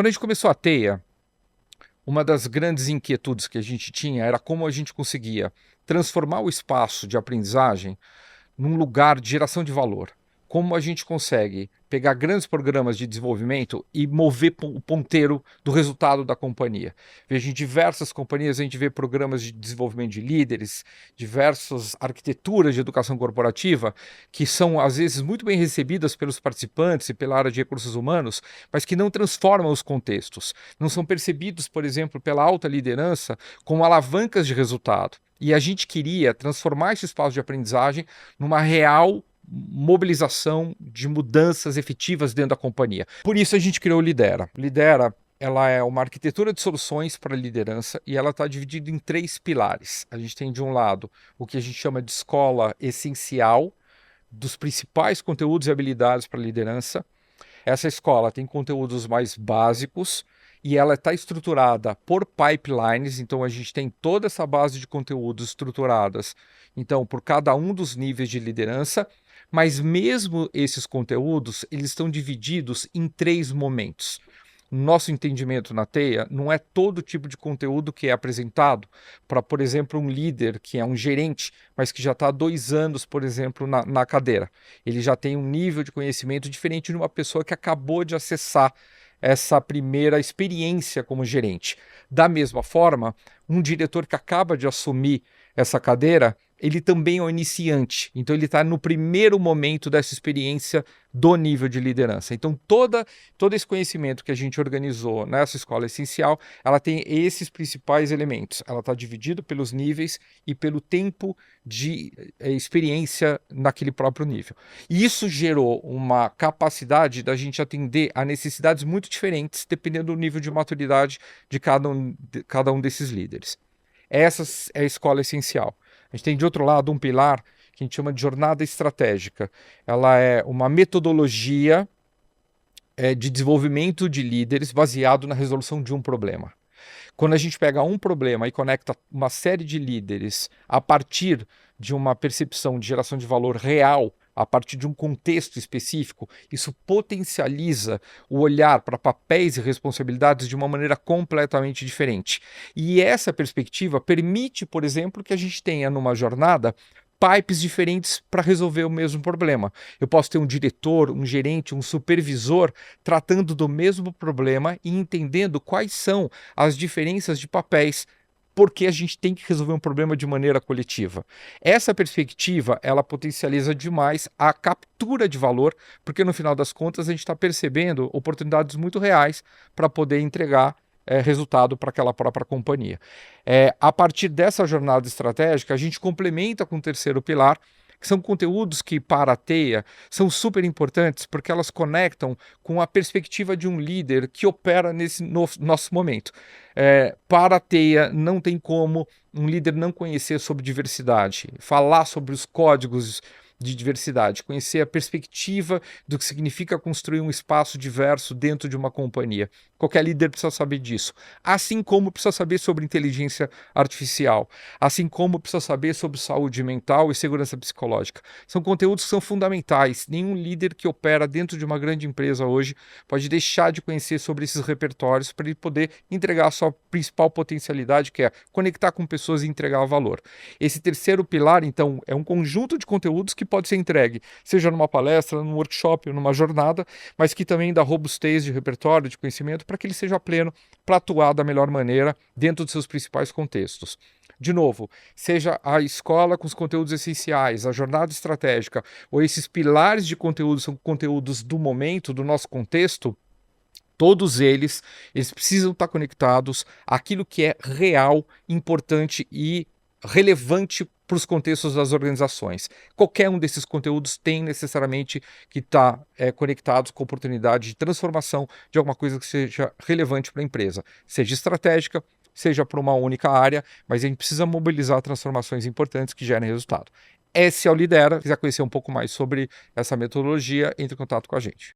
Quando a gente começou a Teia, uma das grandes inquietudes que a gente tinha era como a gente conseguia transformar o espaço de aprendizagem num lugar de geração de valor. Como a gente consegue pegar grandes programas de desenvolvimento e mover o ponteiro do resultado da companhia. Veja, em diversas companhias a gente vê programas de desenvolvimento de líderes, diversas arquiteturas de educação corporativa que são às vezes muito bem recebidas pelos participantes e pela área de recursos humanos, mas que não transformam os contextos. Não são percebidos, por exemplo, pela alta liderança como alavancas de resultado. E a gente queria transformar esse espaço de aprendizagem numa real mobilização de mudanças efetivas dentro da companhia. Por isso a gente criou o Lidera. Lidera, ela é uma arquitetura de soluções para liderança e ela está dividida em 3 pilares. A gente tem de um lado o que a gente chama de escola essencial, dos principais conteúdos e habilidades para liderança. Essa escola tem conteúdos mais básicos e ela está estruturada por pipelines, então a gente tem toda essa base de conteúdos estruturadas, então, por cada um dos níveis de liderança, mas mesmo esses conteúdos, eles estão divididos em 3 momentos. Nosso entendimento na Teia não é todo tipo de conteúdo que é apresentado para, por exemplo, um líder que é um gerente, mas que já está há 2 anos, por exemplo, na cadeira. Ele já tem um nível de conhecimento diferente de uma pessoa que acabou de acessar essa primeira experiência como gerente. Da mesma forma, um diretor que acaba de assumir essa cadeira, ele também é um iniciante, então ele está no primeiro momento dessa experiência do nível de liderança. Então todo esse conhecimento que a gente organizou nessa escola essencial, ela tem esses principais elementos. Ela está dividida pelos níveis e pelo tempo de experiência naquele próprio nível. E isso gerou uma capacidade da gente atender a necessidades muito diferentes, dependendo do nível de maturidade de cada um desses líderes. Essa é a escola essencial. A gente tem, de outro lado, um pilar que a gente chama de jornada estratégica. Ela é uma metodologia de desenvolvimento de líderes baseado na resolução de um problema. Quando a gente pega um problema e conecta uma série de líderes a partir de uma percepção de geração de valor real, a partir de um contexto específico, isso potencializa o olhar para papéis e responsabilidades de uma maneira completamente diferente. E essa perspectiva permite, por exemplo, que a gente tenha numa jornada pipes diferentes para resolver o mesmo problema. Eu posso ter um diretor, um gerente, um supervisor tratando do mesmo problema e entendendo quais são as diferenças de papéis, porque a gente tem que resolver um problema de maneira coletiva. Essa perspectiva, ela potencializa demais a captura de valor, porque no final das contas a gente está percebendo oportunidades muito reais para poder entregar resultado para aquela própria companhia. A partir dessa jornada estratégica, a gente complementa com o terceiro pilar, que são conteúdos que, para a Teia, são super importantes porque elas conectam com a perspectiva de um líder que opera nesse nosso momento. Para a Teia, não tem como um líder não conhecer sobre diversidade, falar sobre os códigos de diversidade, conhecer a perspectiva do que significa construir um espaço diverso dentro de uma companhia. Qualquer líder precisa saber disso. Assim como precisa saber sobre inteligência artificial, assim como precisa saber sobre saúde mental e segurança psicológica. São conteúdos que são fundamentais. Nenhum líder que opera dentro de uma grande empresa hoje pode deixar de conhecer sobre esses repertórios para ele poder entregar a sua principal potencialidade, que é conectar com pessoas e entregar valor. Esse terceiro pilar, então, é um conjunto de conteúdos que pode ser entregue, seja numa palestra, num workshop ou numa jornada, mas que também dá robustez de repertório, de conhecimento, para que ele seja pleno, para atuar da melhor maneira dentro dos seus principais contextos. De novo, seja a escola com os conteúdos essenciais, a jornada estratégica, ou esses pilares de conteúdo são conteúdos do momento, do nosso contexto, todos eles precisam estar conectados àquilo que é real, importante e relevante para os contextos das organizações. Qualquer um desses conteúdos tem necessariamente que estar conectados com a oportunidade de transformação de alguma coisa que seja relevante para a empresa, seja estratégica, seja para uma única área, mas a gente precisa mobilizar transformações importantes que gerem resultado. Esse é o Lidera. Se quiser conhecer um pouco mais sobre essa metodologia, entre em contato com a gente.